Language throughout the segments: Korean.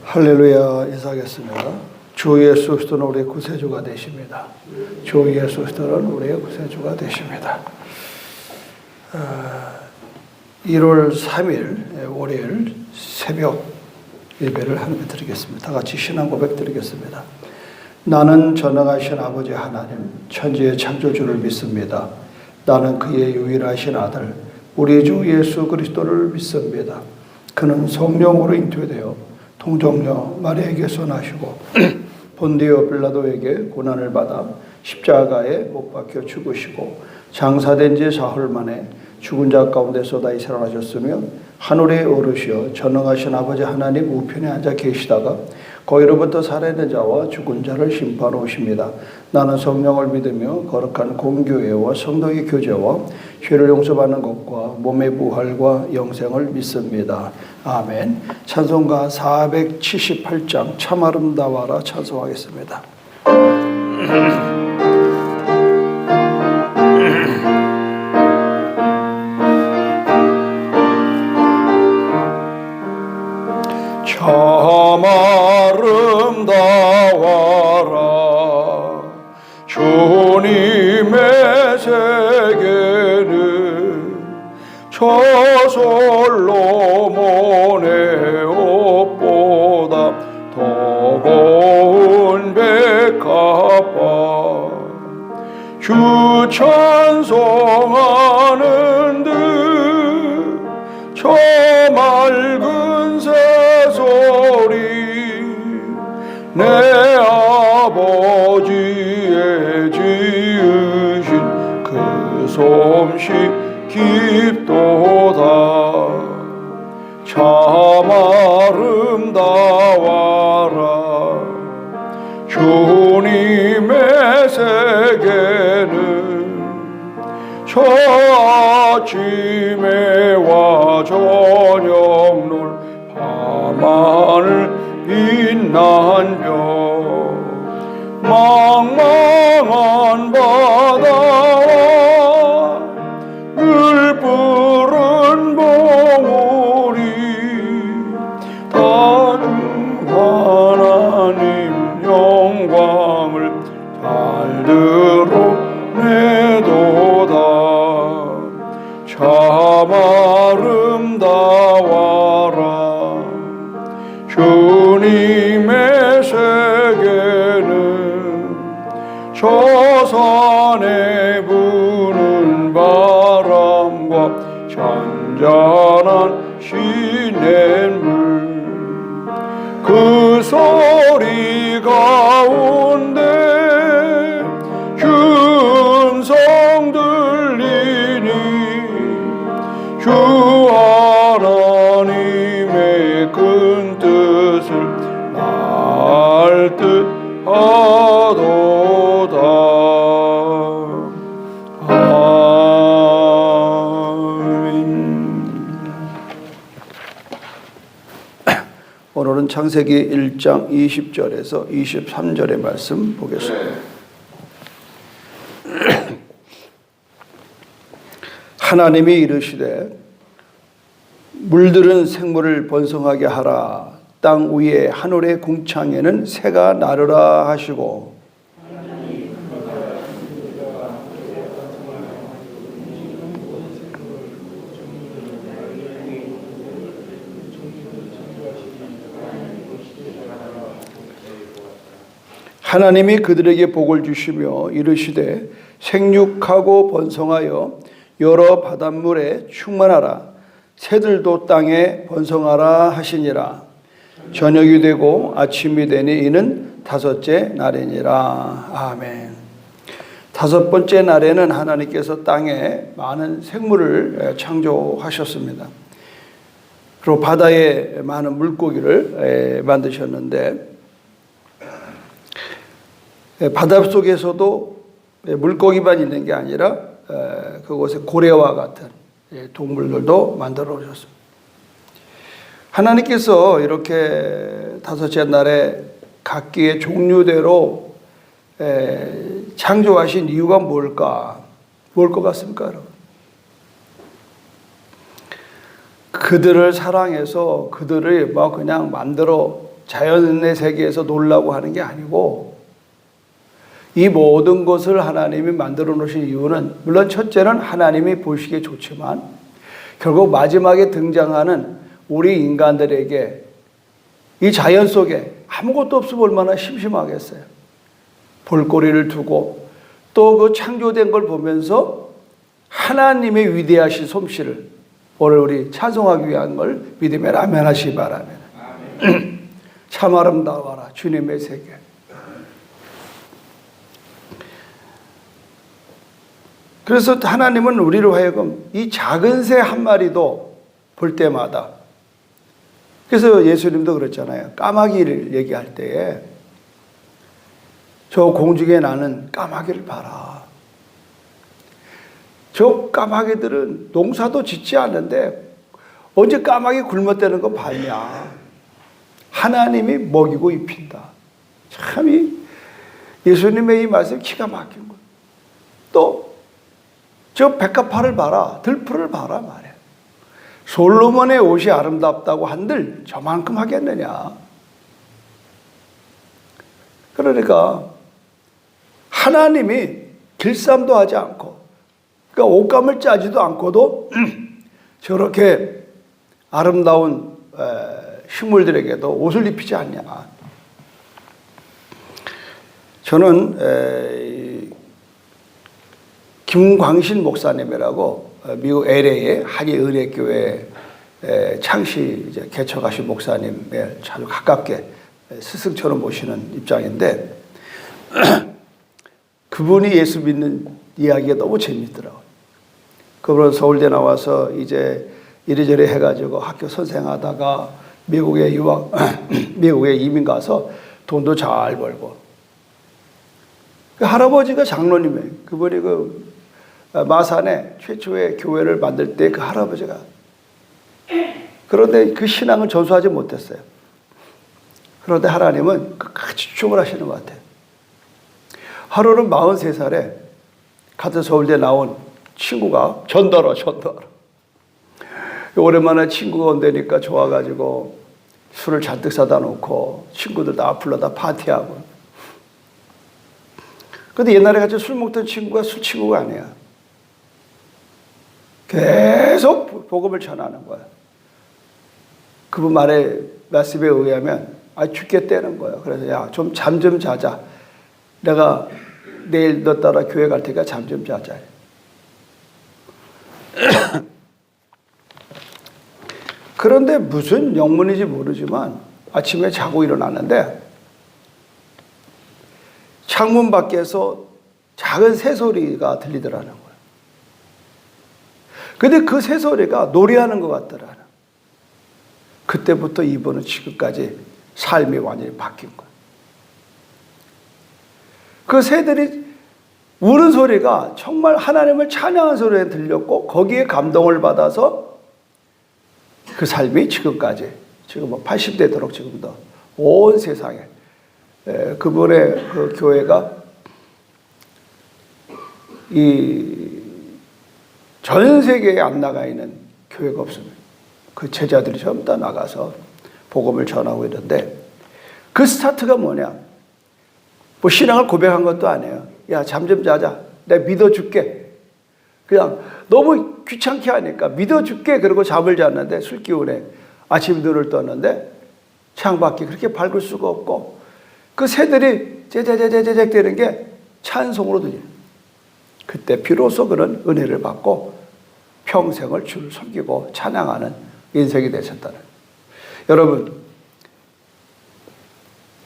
할렐루야. 인사하겠습니다. 주 예수 그리스도는 우리의 구세주가 되십니다. 주 예수 그리스도는 우리의 구세주가 되십니다. 1월 3일 월요일 새벽 예배를 하나님께 드리겠습니다. 다 같이 신앙 고백 드리겠습니다. 나는 전능하신 아버지 하나님 천지의 창조주를 믿습니다. 나는 그의 유일하신 아들 우리 주 예수 그리스도를 믿습니다. 그는 성령으로 잉태되어 동정녀 마리아에게서 나시고 본디오 빌라도에게 고난을 받아 십자가에 못 박혀 죽으시고 장사된 지 사흘 만에 죽은 자 가운데서 다시 살아나셨으며 하늘에 오르시어 전능하신 아버지 하나님 우편에 앉아 계시다가 거기로부터 살아있는 자와 죽은 자를 심판하러 오십니다. 나는 성령을 믿으며 거룩한 공교회와 성도의 교제와 죄를 용서받는 것과 몸의 부활과 영생을 믿습니다. 아멘. 찬송가 478장 참 아름다워라 찬송하겠습니다. 참 아름다워라 주님의 세계는 저 솔로몬의 옷보다 더 고운 백합화 주 찬송하는 듯 저 맑은 새소리 내 아버지의 지으신 그 솜씨 깊도다 참 아름다워라 주님의 세계는 저 아침에와 저녁놀 밤하늘 빛난 별 망망한 바다와 늘 푸른 봉우리 다중 하나님 영광을 잘 드러내도다 참 아름다워라 주님의 세계는 저 산에 부는 바람과 잔잔한 시냇물 그 소리 가운데 음성 들리니 주 하나님의 큰 뜻을 날 뜻하도다. 아멘. 오늘은 창세기 1장 20절에서 23절의 말씀 보겠습니다. 하나님이 이르시되 물들은 생물을 번성하게 하라. 땅 위에 하늘의 궁창에는 새가 나르라 하시고 하나님이 그들에게 복을 주시며 이르시되 생육하고 번성하여 여러 바닷물에 충만하라. 새들도 땅에 번성하라 하시니라. 저녁이 되고 아침이 되니 이는 다섯째 날이니라. 아멘. 다섯 번째 날에는 하나님께서 땅에 많은 생물을 창조하셨습니다. 그리고 바다에 많은 물고기를 만드셨는데 바닷속에서도 물고기만 있는 게 아니라 그곳에 고래와 같은 동물들도 만들어 오셨습니다. 하나님께서 이렇게 다섯째 날에 각기의 종류대로 창조하신 이유가 뭘까? 뭘 것 같습니까, 여러분? 그들을 사랑해서 그들을 뭐 그냥 만들어 자연의 세계에서 놀라고 하는 게 아니고, 이 모든 것을 하나님이 만들어 놓으신 이유는 물론 첫째는 하나님이 보시기에 좋지만 결국 마지막에 등장하는 우리 인간들에게 이 자연 속에 아무것도 없으면 얼마나 심심하겠어요. 볼거리를 두고 또 그 창조된 걸 보면서 하나님의 위대하신 솜씨를 오늘 우리 찬송하기 위한 걸 믿음에 아멘하시기 바랍니다. 참 아름다워라 주님의 세계. 그래서 하나님은 우리로 하여금 이 작은 새 한 마리도 볼 때마다, 그래서 예수님도 그랬잖아요. 까마귀를 얘기할 때에 저 공중에 나는 까마귀를 봐라. 저 까마귀들은 농사도 짓지 않는데 언제 까마귀 굶어대는 거 봤냐. 하나님이 먹이고 입힌다. 참 예수님의 이 말씀 기가 막힌 거예요. 또 저 백합화를 봐라. 들풀을 봐라 말이야. 솔로몬의 옷이 아름답다고 한들 저만큼 하겠느냐. 그러니까 하나님이 길쌈도 하지 않고, 그러니까 옷감을 짜지도 않고도 저렇게 아름다운 식물들에게도 옷을 입히지 않냐. 저는 김광신 목사님이라고 미국 LA의 한의은혜교회 창시 이제 개척하신 목사님의 아주 가깝게 스승처럼 모시는 입장인데 그분이 예수 믿는 이야기가 너무 재밌더라고요. 그분은 서울대 나와서 이제 이래저래 해가지고 학교 선생하다가 미국에 이민 가서 돈도 잘 벌고, 그 할아버지가 장로님이에요. 그분이 그 마산에 최초의 교회를 만들 때 그 할아버지가, 그런데 그 신앙을 전수하지 못했어요. 그런데 하나님은 끝까지 추종을 하시는 것 같아요. 하루는 43살에 같은 서울대 나온 친구가 전더러 오랜만에 친구가 온다니까 좋아가지고 술을 잔뜩 사다 놓고 친구들 다 불러다 파티하고. 근데 옛날에 같이 술 먹던 친구가 술 친구가 아니야. 계속 복음을 전하는 거야. 그분 말씀에 의하면 죽겠다는 거야. 그래서 야, 좀 잠 좀 자자. 내가 내일 너 따라 교회 갈 테니까 잠 좀 자자. 그런데 무슨 영문인지 모르지만 아침에 자고 일어났는데 창문 밖에서 작은 새소리가 들리더라는 거예요. 근데 그 새소리가 노래하는 것 같더라는. 그때부터 이분은 지금까지 삶이 완전히 바뀐 거예요. 그 새들이 우는 소리가 정말 하나님을 찬양하는 소리에 들렸고 거기에 감동을 받아서 그 삶이 지금까지, 지금 80대 도록 지금도 온 세상에 그분의 그 교회가 전 세계에 안 나가 있는 교회가 없습니다. 그 제자들이 전부 다 나가서 복음을 전하고 있는데 그 스타트가 뭐냐? 뭐 신앙을 고백한 것도 아니에요. 야, 잠 좀 자자. 내가 믿어줄게. 그냥 너무 귀찮게 하니까 믿어줄게. 그러고 잠을 잤는데 술기운에 아침 눈을 떴는데 창밖이 그렇게 밝을 수가 없고 그 새들이 제제제제제 되는 게 찬송으로 들려요. 그때 비로소 그는 은혜를 받고 평생을 주를 섬기고 찬양하는 인생이 되셨다는. 여러분,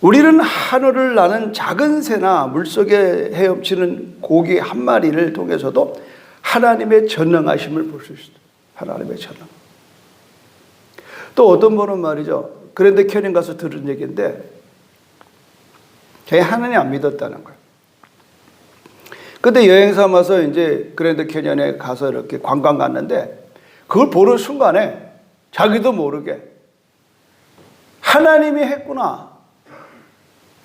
우리는 하늘을 나는 작은 새나 물속에 헤엄치는 고기 한 마리를 통해서도 하나님의 전능하심을 볼 수 있어요. 하나님의 전능. 또 어떤 분은 말이죠. 그랜드 캐니언 가서 들은 얘기인데 자기 하나님 안 믿었다는 거예요. 그때 여행 삼아서 이제 그랜드 캐니언에 가서 이렇게 관광 갔는데 그걸 보는 순간에 자기도 모르게 하나님이 했구나.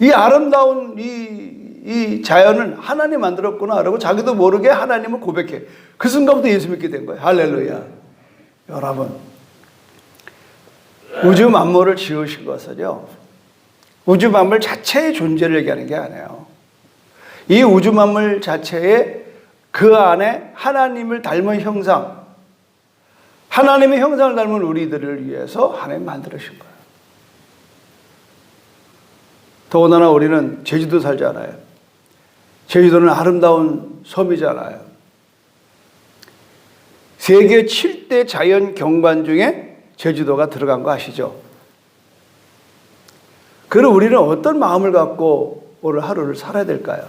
이 아름다운 이 자연은 하나님 만들었구나. 라고 자기도 모르게 하나님을 고백해. 그 순간부터 예수 믿게 된 거예요. 할렐루야. 여러분, 우주 만물을 지으신 것은요, 우주 만물 자체의 존재를 얘기하는 게 아니에요. 이 우주 만물 자체에 그 안에 하나님을 닮은 형상, 하나님의 형상을 닮은 우리들을 위해서 하나님 만들으신 거예요. 더군다나 우리는 제주도 살잖아요. 제주도는 아름다운 섬이잖아요. 세계 7대 자연 경관 중에 제주도가 들어간 거 아시죠? 그럼 우리는 어떤 마음을 갖고 오늘 하루를 살아야 될까요?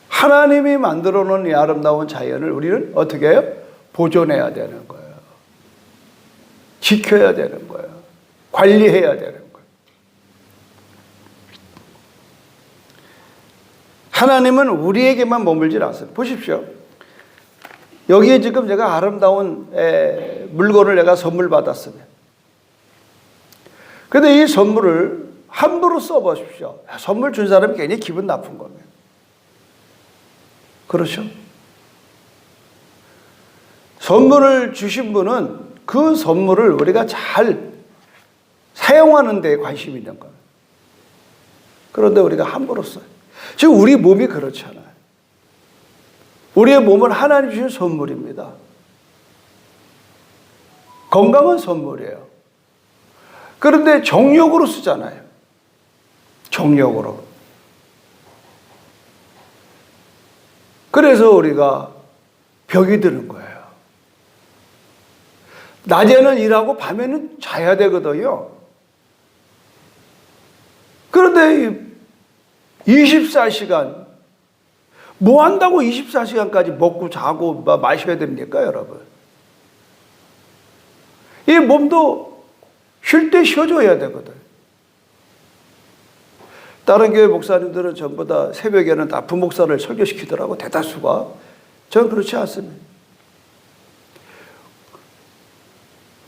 하나님이 만들어 놓은 이 아름다운 자연을 우리는 어떻게 해요? 보존해야 되는 거예요. 지켜야 되는 거예요. 관리해야 되는 거예요. 하나님은 우리에게만 머물지 않습니다. 보십시오. 여기에 지금 제가 아름다운 물건을 내가 선물 받았습니다. 그런데 이 선물을 함부로 써보십시오. 선물 준 사람이 괜히 기분 나쁜 겁니다. 그렇죠? 선물을 주신 분은 그 선물을 우리가 잘 사용하는 데 관심이 있는 거예요. 그런데 우리가 함부로 써요. 지금 우리 몸이 그렇잖아요. 우리의 몸은 하나님 주신 선물입니다. 건강은 선물이에요. 그런데 정욕으로 쓰잖아요. 정욕으로. 그래서 우리가 병이 드는 거예요. 낮에는 일하고 밤에는 자야 되거든요. 그런데 24시간, 뭐 한다고 24시간까지 먹고 자고 마셔야 됩니까, 여러분? 이 몸도 쉴 때 쉬어줘야 되거든. 다른 교회 목사님들은 전부 다 새벽에는 다 부목사를 설교시키더라고, 대다수가. 저는 그렇지 않습니다.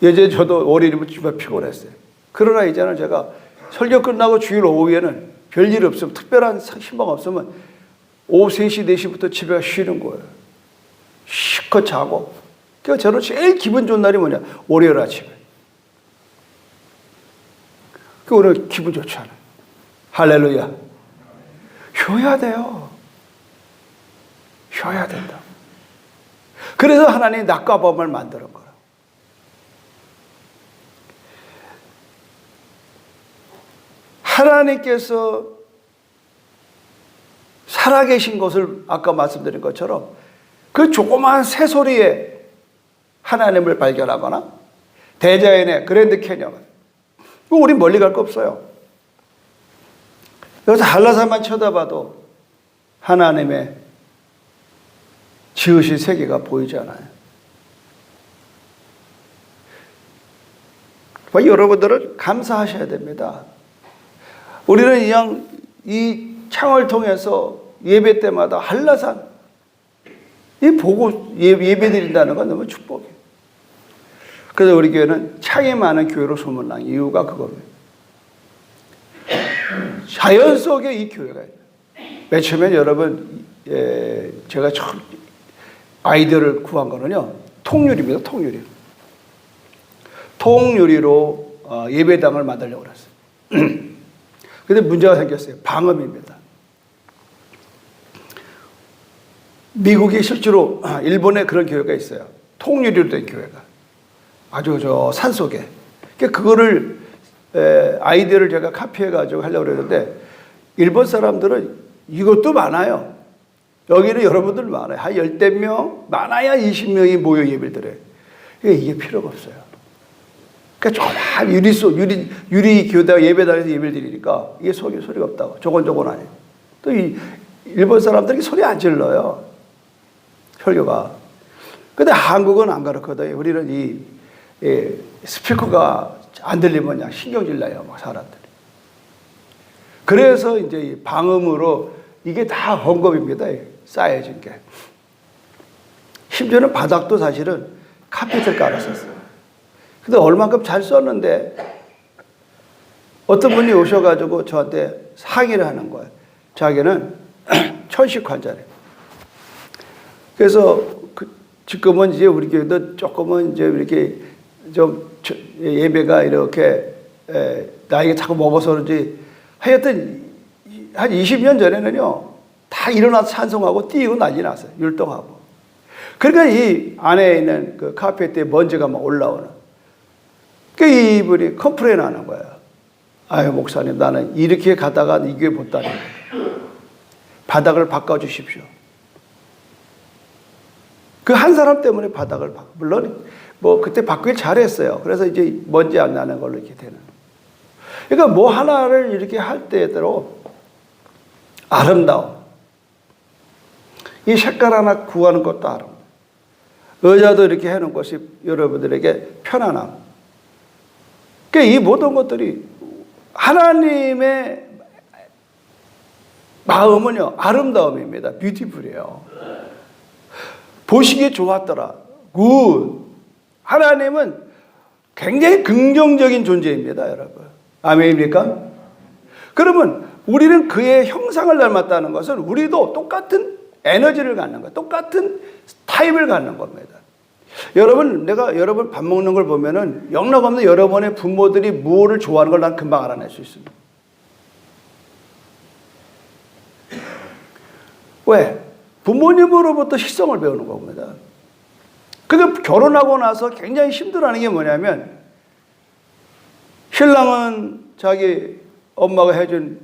예전에 저도 월요일이면 정말 피곤했어요. 그러나 이제는 제가 설교 끝나고 주일 오후에는 별일 없으면, 특별한 신방 없으면 오후 3시, 4시부터 집에 가 쉬는 거예요. 실컷 자고. 그러니까 저는 제일 기분 좋은 날이 뭐냐? 월요일 아침에. 그 오늘 기분 좋잖아요. 할렐루야. 쉬어야 돼요. 쉬어야 된다. 그래서 하나님이 낮과 밤을 만드는 거예요. 하나님께서 살아계신 것을 아까 말씀드린 것처럼 그 조그마한 새소리에 하나님을 발견하거나 대자연의 그랜드 캐니언, 우리 멀리 갈 거 없어요. 여기서 한라산만 쳐다봐도 하나님의 지으신 세계가 보이잖아요. 여러분들은 감사하셔야 됩니다. 우리는 그냥 이 창을 통해서 예배 때마다 한라산 이 보고 예배 드린다는 건 너무 축복이에요. 그래서 우리 교회는 창이 많은 교회로 소문난 이유가 그겁니다. 자연 속에 이 교회가 있어요. 맨 처음에 여러분, 제가 처음 아이디어를 구한 거는요, 통유리입니다. 통유리. 통유리로 예배당을 만들려고 그랬어요. 근데 문제가 생겼어요. 방음입니다. 미국에 실제로 일본에 그런 교회가 있어요. 통유리로 된 교회가. 아주 저 산속에. 그거를 아이디어를 제가 카피해가지고 하려고 그랬는데 일본 사람들은 이것도 많아요. 여기는 여러분들 많아요. 한 10명, 많아야 20명이 모여 예배를 드려요. 이게 필요가 없어요. 그러니까 조그만 유리 교대가 예배당에서 예배를 드리니까 이게 소리가 없다고. 저건 아니에요. 또 이 일본 사람들이 소리 안 질러요. 설교가. 근데 한국은 안 그렇거든요. 우리는 이 스피커가 안 들리면 그냥 신경질 나요, 막 사람들이. 그래서 이제 이 방음으로 이게 다 헌금입니다. 쌓여진 게. 심지어는 바닥도 사실은 카펫을 깔았었어요. 근데 얼만큼 잘 썼는데 어떤 분이 오셔가지고 저한테 상의를 하는 거예요. 자기는 천식 환자래. 그래서 지금은 이제 우리 교회도 조금은 이제 이렇게 좀 예배가 이렇게 나이가 자꾸 먹어서 그런지 하여튼 한 20년 전에는요 다 일어나서 찬송하고 뛰고 난리 났어요. 율동하고. 그러니까 이 안에 있는 그 카페트에 먼지가 막 올라오는. 그 이분이 컴플레인 하는 거예요. 아유 목사님 나는 이렇게 가다가 이 교회 못 다니는 거예요. 바닥을 바꿔주십시오. 그 한 사람 때문에 바닥을 바꿔. 물론 뭐 그때 바꾸길 잘했어요. 그래서 이제 먼지 안 나는 걸로 이렇게 되는. 그러니까 뭐 하나를 이렇게 할 때대로 아름다움. 이 색깔 하나 구하는 것도 아름다움. 의자도 이렇게 해놓은 것이 여러분들에게 편안함. 그러니까 이 모든 것들이 하나님의 마음은요 아름다움입니다. 뷰티풀이에요. 보시기에 좋았더라. 굿. 하나님은 굉장히 긍정적인 존재입니다, 여러분. 아멘입니까? 그러면 우리는 그의 형상을 닮았다는 것은 우리도 똑같은 에너지를 갖는 거예요. 똑같은 타입을 갖는 겁니다. 여러분, 내가 여러분 밥 먹는 걸 보면은 영락없는 여러분의 부모들이 무엇을 좋아하는 걸 난 금방 알아낼 수 있습니다. 왜? 부모님으로부터 식성을 배우는 겁니다. 근데 결혼하고 나서 굉장히 힘들어하는 게 뭐냐면 신랑은 자기 엄마가 해준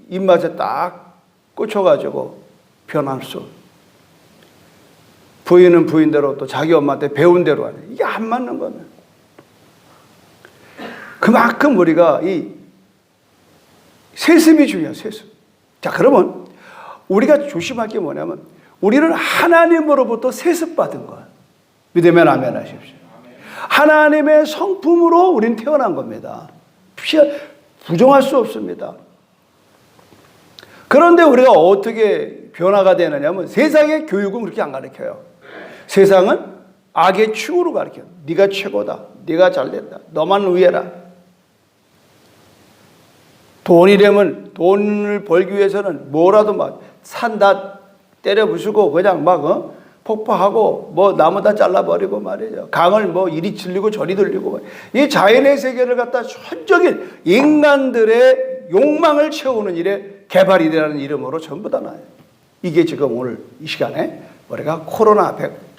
입맛에 딱 꽂혀가지고 변함수. 부인은 부인대로 또 자기 엄마한테 배운 대로 하네. 이게 안 맞는 거는. 그만큼 우리가 이 세습이 중요해요. 세습. 자 그러면 우리가 조심할 게 뭐냐면 우리는 하나님으로부터 세습받은 거야. 믿으면 아멘 하십시오. 하나님의 성품으로 우리는 태어난 겁니다. 부정할 수 없습니다. 그런데 우리가 어떻게 변화가 되느냐면 세상의 교육은 그렇게 안 가르쳐요. 세상은 악의 축으로 가르쳐요. 네가 최고다. 네가 잘됐다. 너만 우애라. 돈이 되면 돈을 벌기 위해서는 뭐라도 막 산다 때려 부수고 그냥 막 폭파하고 뭐 나무 다 잘라버리고 말이죠. 강을 뭐 이리 들리고 저리 들리고 이 자연의 세계를 갖다 전적인 인간들의 욕망을 채우는 일에 개발이라는 이름으로 전부 다 나요. 이게 지금 오늘 이 시간에 우리가 코로나 100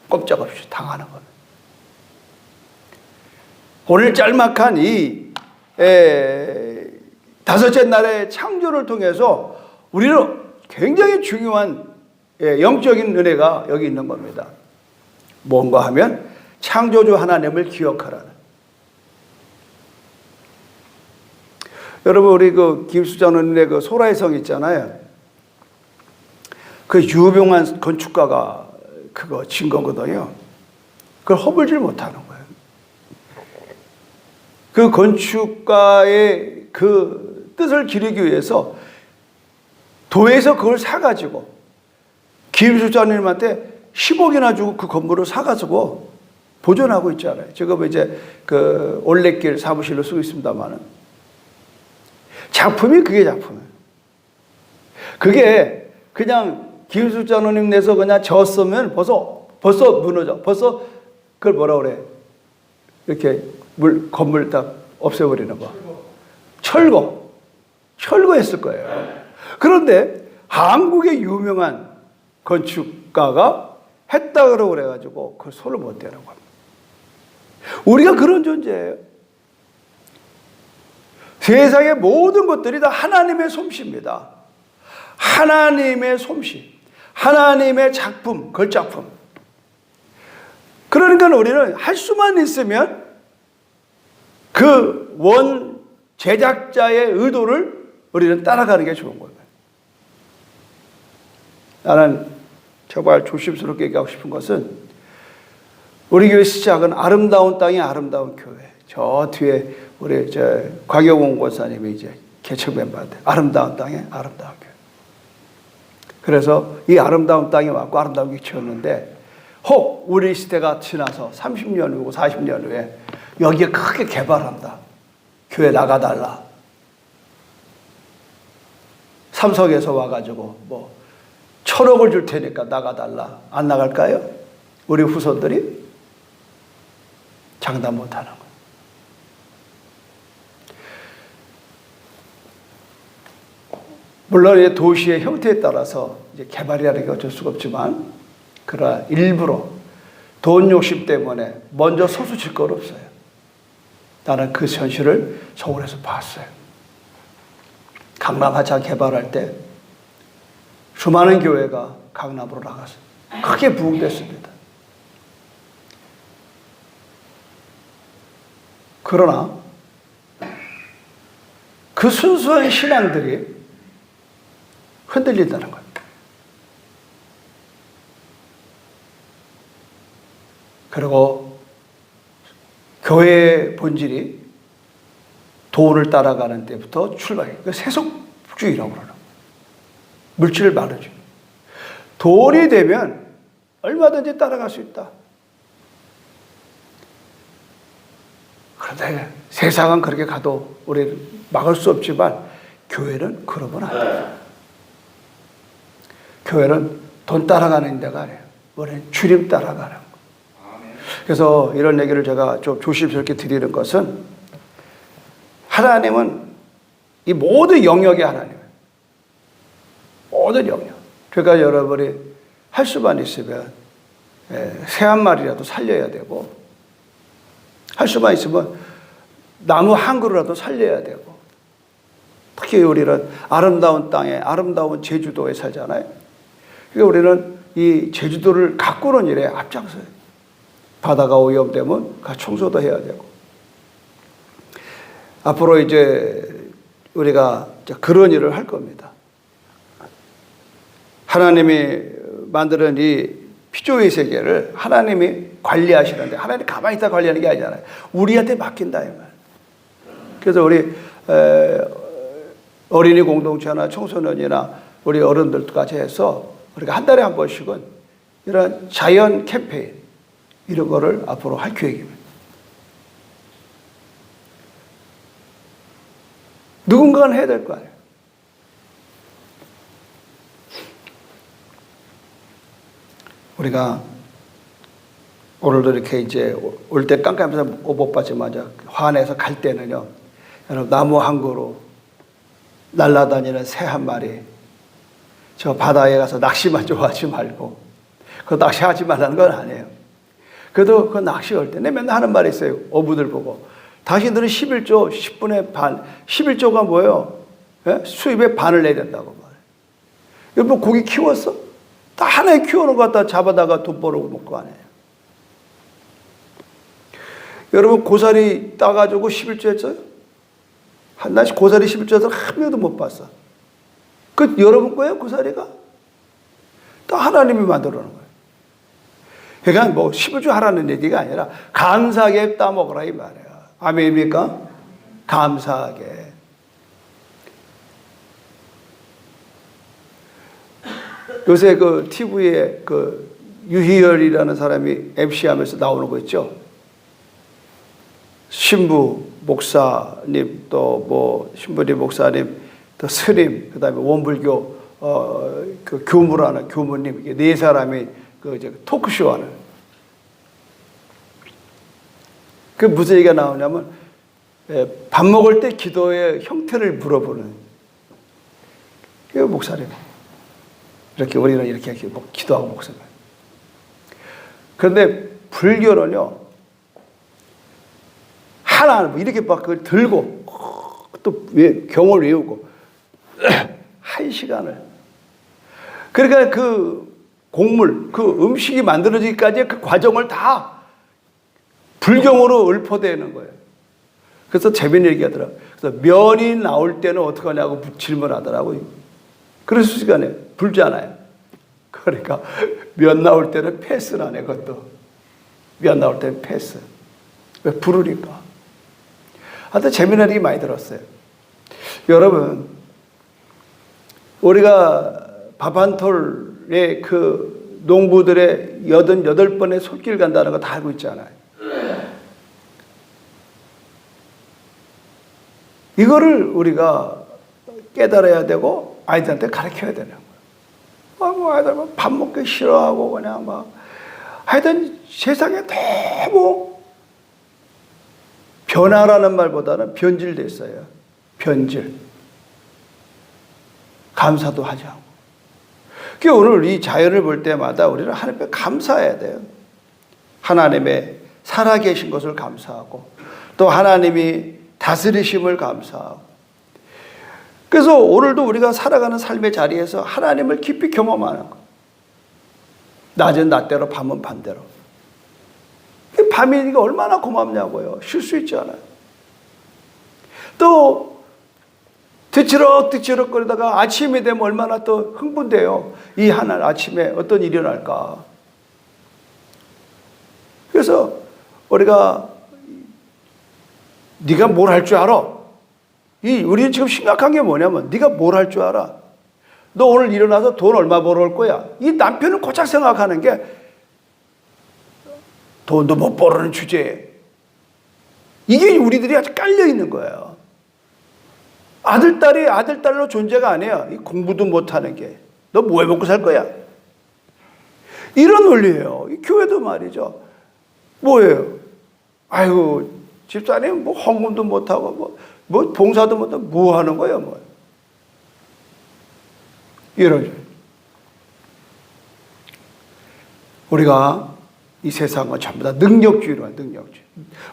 꼼짝없이 당하는 겁니다. 오늘 짤막한 이 다섯째 날의 창조를 통해서 우리는 굉장히 중요한 영적인 은혜가 여기 있는 겁니다. 뭔가 하면 창조주 하나님을 기억하라는. 여러분 우리 그 김수장원의 그 소라의 성 있잖아요. 그 유명한 건축가가 그거 진 거거든요. 그걸 허물질 못하는 거예요. 그 건축가의 그 뜻을 기르기 위해서 도에서 그걸 사가지고 김수장님한테 10억이나 주고 그 건물을 사가지고 보존하고 있잖아요. 지금 이제 그 올레길 사무실로 쓰고 있습니다만은 작품이 그게 작품이에요. 그게 그냥 김수장님 내서 그냥 졌으면 벌써 무너져. 벌써 그걸 뭐라 그래? 이렇게 건물 딱 없애버리는 거. 철거했을 거예요. 그런데 한국의 유명한 건축가가 했다고 그래가지고 그걸 손을 못 대는 겁니다. 우리가 그런 존재예요. 세상의 모든 것들이 다 하나님의 솜씨입니다. 하나님의 솜씨, 하나님의 작품, 걸작품. 그러니까 우리는 할 수만 있으면 그 원 제작자의 의도를 우리는 따라가는 게 좋은 거예요. 나는 정말 조심스럽게 얘기하고 싶은 것은 우리 교회 시작은 아름다운 땅의 아름다운 교회. 저 뒤에 우리 곽영원 권사님이 이제 개척 멤버인데 아름다운 땅의 아름다운 교회. 그래서 이 아름다운 땅에 왔고 아름다운 교회 채웠는데 혹 우리 시대가 지나서 30년 후고 40년 후에 여기에 크게 개발한다. 교회 나가달라. 삼성에서 와가지고 뭐 1,000억을 줄 테니까 나가달라. 안 나갈까요? 우리 후손들이 장담 못하는 거예요. 물론 도시의 형태에 따라서 이제 개발이라는 게 어쩔 수가 없지만, 그러나 일부러 돈 욕심 때문에 먼저 솟구칠 건 없어요. 나는 그 현실을 서울에서 봤어요. 강남 하차 개발할 때 수많은 교회가 강남으로 나갔어요. 크게 부흥됐습니다. 그러나 그 순수한 신앙들이 흔들린다는 거예요. 그리고 교회의 본질이 돈을 따라가는 때부터 출발해요. 그 세속주의라고 그러는 거예요. 물질을 말해줘요. 돈이 되면 얼마든지 따라갈 수 있다. 그런데 세상은 그렇게 가도 우리는 막을 수 없지만 교회는 그러면 안 돼요. 교회는 돈 따라가는 데가 아니에요. 우리는 주님 따라가는 거. 그래서 이런 얘기를 제가 좀 조심스럽게 드리는 것은, 하나님은 이 모든 영역의 하나님이에요. 모든 영역. 그러니까 여러분이 할 수만 있으면 새 한 마리라도 살려야 되고, 할 수만 있으면 나무 한 그루라도 살려야 되고, 특히 우리는 아름다운 땅에, 아름다운 제주도에 살잖아요. 그러니까 우리는 이 제주도를 가꾸는 일에 앞장서요. 바다가 오염되면 청소도 해야 되고. 앞으로 이제 우리가 그런 일을 할 겁니다. 하나님이 만드는 이 피조의 세계를 하나님이 관리하시는데, 하나님이 가만히 있다 관리하는 게 아니잖아요. 우리한테 맡긴다 이 말. 그래서 우리 어린이 공동체나 청소년이나 우리 어른들까지 해서 우리가 한 달에 한 번씩은 이런 자연 캠페인, 이런 거를 앞으로 할 계획입니다. 누군가는 해야 될 거 아니에요. 우리가 오늘도 이렇게 이제 올 때 깜깜해서 못 봤지만, 화내서 갈 때는요, 여러분, 나무 한 그루, 날아다니는 새 한 마리, 저 바다에 가서 낚시만 좋아하지 말고, 그 낚시하지 말라는 건 아니에요. 그래도 그 낚시 올 때, 내 맨날 하는 말이 있어요. 어부들 보고. 당신들은 11조, 10분의 반, 11조가 뭐예요? 예? 수입의 반을 내야 된다고 말해요. 여러분, 고기 키웠어? 다 하나에 키워놓은 거 갖다 잡아다가 돈 벌어고 먹고 안 해요. 여러분, 고사리 따가지고 11조 했어요? 나 고사리 11조 해서 한 명도 못 봤어. 그 여러분 거예요, 고사리가? 또 하나님이 만들어 놓은 거예요. 그러니까 뭐 11조 하라는 얘기가 아니라 감사하게 따먹으라 이 말이에요. 아멘입니까? 감사하게. 요새 그 TV에 그 유희열이라는 사람이 MC 하면서 나오는 거 있죠? 신부, 목사님, 또 뭐 신부님, 목사님, 또 스님, 그 다음에 원불교 그 교무라는 교무님, 이게 네 사람이 그 이제 토크쇼 하는. 그 무슨 얘기가 나오냐면, 밥 먹을 때 기도의 형태를 물어보는. 그 목사님. 이렇게 우리는 이렇게 기도하고 목사님. 그런데 불교는요, 하나 이렇게 막 그걸 들고 또 경을 외우고 1시간을. 그러니까 그 곡물, 그 음식이 만들어지기까지의 그 과정을 다 불경으로 읊어대는 거예요. 그래서 재밌는 얘기 하더라고요. 그래서 면이 나올 때는 어떻게 하냐고 질문하더라고요. 그래서 시간에 불잖아요. 그러니까 면 나올 때는 패스라네, 그것도. 면 나올 때는 패스. 왜? 부르니까. 하여튼 재미난 얘기 많이 들었어요. 여러분, 우리가 밥 한 톨에 그 농부들의 88번의 손길 간다는 거 다 알고 있잖아요. 이거를 우리가 깨달아야 되고 아이들한테 가르쳐야 되는 거예요. 뭐 아이들 밥 먹기 싫어하고 그냥 막 하여튼 세상에 너무 변화라는 말보다는 변질됐어요. 변질. 감사도 하지 않고. 그러니까 오늘 이 자연을 볼 때마다 우리는 하나님께 감사해야 돼요. 하나님의 살아계신 것을 감사하고 또 하나님이 다스리심을 감사하고. 그래서 오늘도 우리가 살아가는 삶의 자리에서 하나님을 깊이 경험하는 거. 낮은 낮대로 밤은 밤대로. 밤이니까 얼마나 고맙냐고요. 쉴 수 있잖아요. 또 뒤치럭뒤치럭 거리다가 아침이 되면 얼마나 또 흥분돼요. 이 하늘 아침에 어떤 일이 일어날까. 그래서 우리가 네가 뭘 할 줄 알아? 우리는 지금 심각한 게 뭐냐면 네가 뭘 할 줄 알아? 너 오늘 일어나서 돈 얼마 벌어올 거야? 이 남편은 고작 생각하는 게 돈도 못 벌어는 주제에 이게 우리들이 아주 깔려 있는 거예요. 아들딸이 아들딸로 존재가 아니에요. 이 공부도 못하는 게. 너 뭐 해 먹고 살 거야? 이런 논리예요. 이 교회도 말이죠. 뭐예요? 아이고 집사님 뭐 헌금도 못하고 뭐 봉사도 못하고 뭐 하는 거예요? 뭐 이러죠. 우리가 이 세상은 전부 다 능력주의로 능력주의.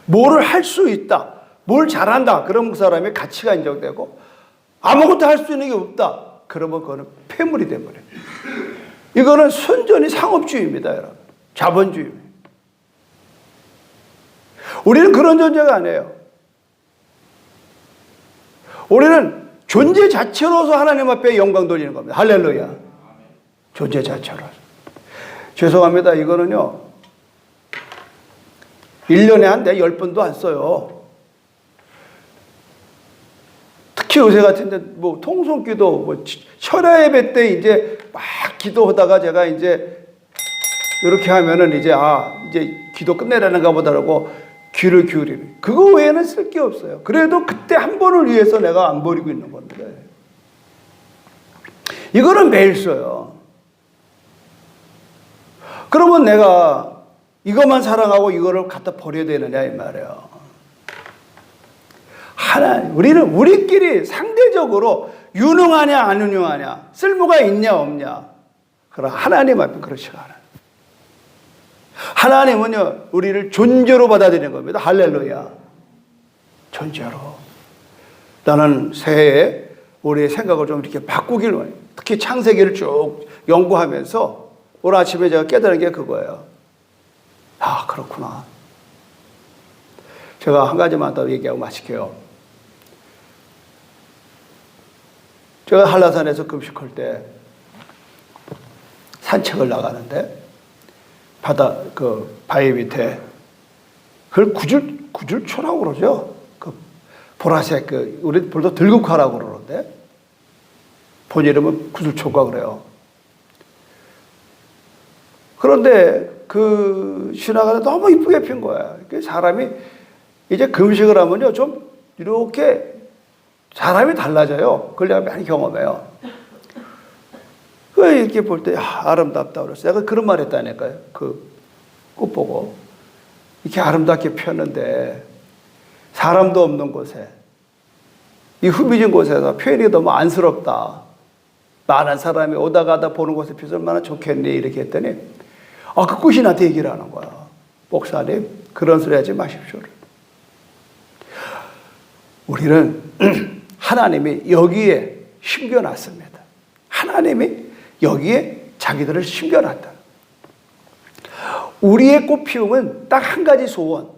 뭐를 할 수 있다. 뭘 잘한다. 그럼 그 사람의 가치가 인정되고 아무것도 할 수 있는 게 없다. 그러면 그거는 폐물이 돼버려요. 이거는 순전히 상업주의입니다. 여러분. 자본주의입니다. 우리는 그런 존재가 아니에요. 우리는 존재 자체로서 하나님 앞에 영광 돌리는 겁니다. 할렐루야. 존재 자체로서. 죄송합니다. 이거는요. 1년에 한 10번도 안 써요. 특히 요새 같은데 뭐 통성기도 뭐 철야 예배 때 이제 막 기도하다가 제가 이제 이렇게 하면은 이제 이제 기도 끝내라는가 보다라고 귀를 기울이는. 그거 외에는 쓸 게 없어요. 그래도 그때 한 번을 위해서 내가 안 버리고 있는 겁니다. 이거는 매일 써요. 그러면 내가 이것만 사랑하고 이거를 갖다 버려야 되느냐 이 말이에요. 우리는 우리끼리 상대적으로 유능하냐 안 유능하냐 쓸모가 있냐 없냐. 그러나 하나님 앞에 그렇지 않아요. 하나님은요 우리를 존재로 받아들이는 겁니다. 할렐루야. 존재로. 나는 새해에 우리의 생각을 좀 이렇게 바꾸길 원해요. 특히 창세기를 쭉 연구하면서 오늘 아침에 제가 깨달은 게 그거예요. 그렇구나. 제가 한 가지만 더 얘기하고 마칠게요. 제가 한라산에서 금식할 때 산책을 나가는데 바위 밑에 그걸 구줄초라고 그러죠. 그 보라색 우리 불도 들국화라고 그러는데 본 이름은 구줄초가 그래요. 그런데 지나가다 너무 이쁘게 핀 거야. 사람이 이제 금식을 하면요 좀 이렇게 사람이 달라져요. 그걸 내가 많이 경험해요. 이렇게 볼 때 아름답다 그랬어요. 내가 그런 말 했다니까요. 그 꽃 보고 이렇게 아름답게 폈는데 사람도 없는 곳에 이 흐미진 곳에서 표현이 너무 안쓰럽다. 많은 사람이 오다 가다 보는 곳에 펴서 얼마나 좋겠니 이렇게 했더니 그 꽃이 나한테 얘기를 하는 거야. 목사님 그런 소리 하지 마십시오. 우리는 하나님이 여기에 심겨놨습니다. 하나님이 여기에 자기들을 심겨놨다. 우리의 꽃피움은 딱 한 가지 소원.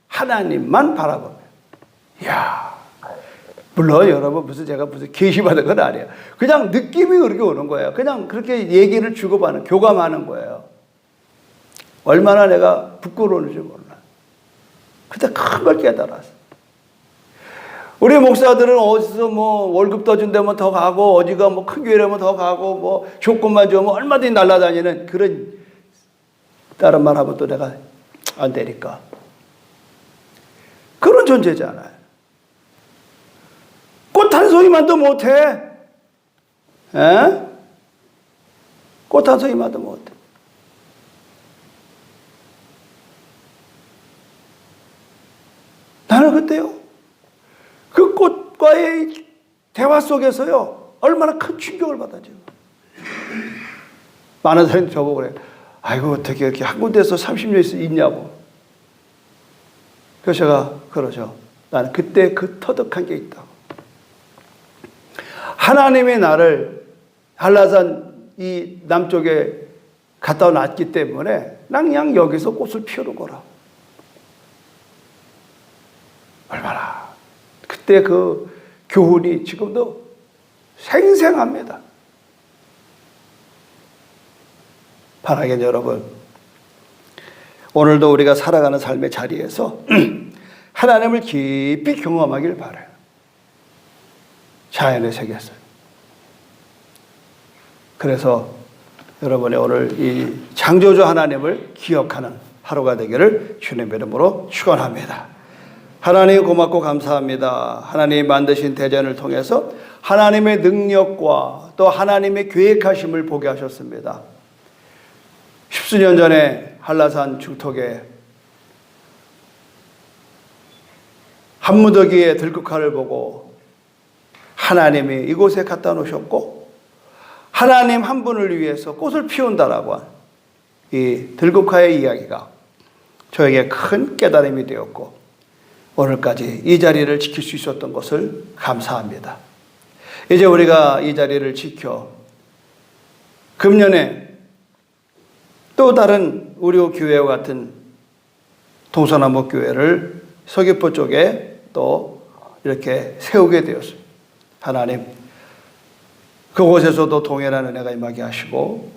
하나님만 바라보면. 이야. 물론 여러분 제가 무슨 계시받은 건 아니에요. 그냥 느낌이 그렇게 오는 거예요. 그냥 그렇게 얘기를 주고받는, 교감하는 거예요. 얼마나 내가 부끄러운지 몰라. 그때 큰 걸 깨달았어. 우리 목사들은 어디서 월급 더 준다면 더 가고, 어디가 큰 교회라면 더 가고, 조건만 주면 얼마든지 날아다니는 그런, 다른 말 하면 또 내가 안 되니까. 그런 존재잖아요. 한 송이만도 못해. 에? 꽃 한 송이만도 못해. 나는 그때요, 그 꽃과의 대화 속에서요, 얼마나 큰 충격을 받았죠. 많은 사람들이 저보고 그래. 아이고, 어떻게 이렇게 한 군데에서 30년 있냐고. 그래서 제가 그러죠. 나는 그때 그 터득한 게 있다고. 하나님의 나를 한라산 이 남쪽에 갖다 놨기 때문에 난 그냥 여기서 꽃을 피우는 거라. 얼마나 그때 그 교훈이 지금도 생생합니다. 바라긴 여러분, 오늘도 우리가 살아가는 삶의 자리에서 하나님을 깊이 경험하길 바라요. 자연의 세계에서. 그래서 여러분이 오늘 이 창조주 하나님을 기억하는 하루가 되기를 주님의 이름으로 축원합니다. 하나님 고맙고 감사합니다. 하나님 만드신 대전을 통해서 하나님의 능력과 또 하나님의 계획하심을 보게 하셨습니다. 십수년 전에 한라산 중턱에 한무더기의 들국화를 보고 하나님이 이곳에 갖다 놓으셨고 하나님 한 분을 위해서 꽃을 피운다라고 한 이 들국화의 이야기가 저에게 큰 깨달음이 되었고 오늘까지 이 자리를 지킬 수 있었던 것을 감사합니다. 이제 우리가 이 자리를 지켜 금년에 또 다른 우리 교회와 같은 동서남북교회를 서귀포 쪽에 또 이렇게 세우게 되었습니다. 하나님, 그곳에서도 동일한 은혜가 임하게 하시고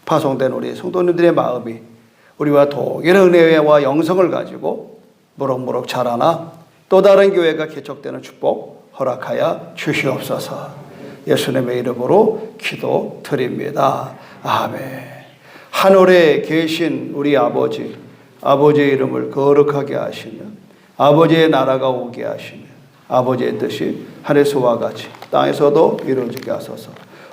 파송된 우리 성도님들의 마음이 우리와 동일한 은혜와 영성을 가지고 무럭무럭 자라나 또 다른 교회가 개척되는 축복 허락하여 주시옵소서. 예수님의 이름으로 기도드립니다. 아멘. 하늘에 계신 우리 아버지, 아버지의 이름을 거룩하게 하시며 아버지의 나라가 오게 하시며 아버지의 뜻이 하늘에서와 같이 땅에서도 이루어지게 하소서.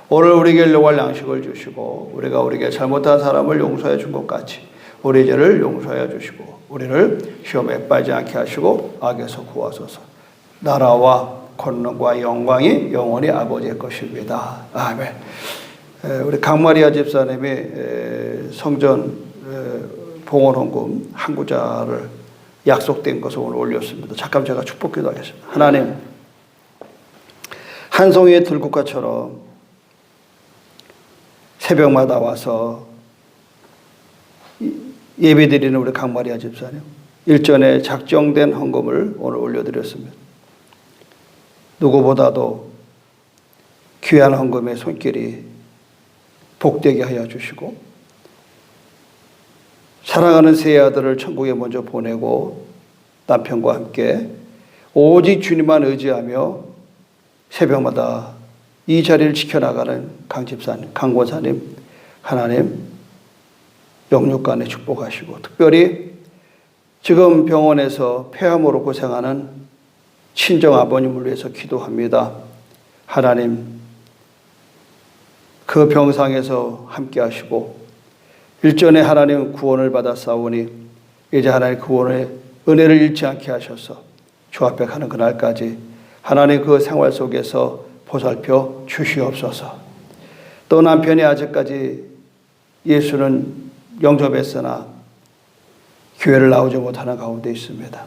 오늘 우리에게 일용할 양식을 주시고 우리가 우리에게 잘못한 사람을 용서해 준 것 같이 우리 죄를 용서해 주시고 우리를 시험에 빠지지 않게 하시고 악에서 구하소서. 나라와 권능과 영광이 영원히 아버지의 것입니다. 아멘. 우리 강마리아 집사님이 성전 봉헌헌금 한 구자를 약속된 것을 오늘 올렸습니다. 잠깐 제가 축복기도 하겠습니다. 하나님, 한 송이의 들국화처럼 새벽마다 와서 예배드리는 우리 강마리아 집사님, 일전에 작정된 헌금을 오늘 올려드렸습니다. 누구보다도 귀한 헌금의 손길이 복되게 하여 주시고 사랑하는 세 아들을 천국에 먼저 보내고 남편과 함께 오직 주님만 의지하며 새벽마다 이 자리를 지켜나가는 강집사님, 강권사님, 하나님 영육간에 축복하시고 특별히 지금 병원에서 폐암으로 고생하는 친정 아버님을 위해서 기도합니다. 하나님, 그 병상에서 함께 하시고 일전에 하나님 구원을 받았사오니 이제 하나님 구원의 은혜를 잃지 않게 하셔서 주 앞에 가는 그날까지 하나님 그 생활 속에서 보살펴 주시옵소서. 또 남편이 아직까지 예수는 영접했으나 교회를 나오지 못하는 가운데 있습니다.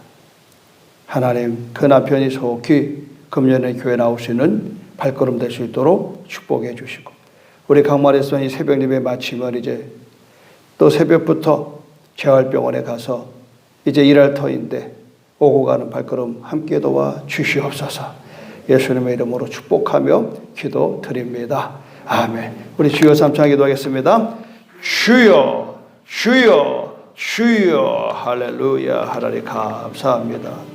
하나님, 그 남편이 속히 금년에 교회 나올 수 있는 발걸음 될 수 있도록 축복해 주시고 우리 강마리아 이 새벽 예배 마치면 이제 또 새벽부터 재활병원에 가서 이제 일할 터인데 오고 가는 발걸음 함께 도와 주시옵소서. 예수님의 이름으로 축복하며 기도드립니다. 아멘. 우리 주여 삼창 기도하겠습니다. 주여, 주여, 주여. 할렐루야. 하나님 감사합니다.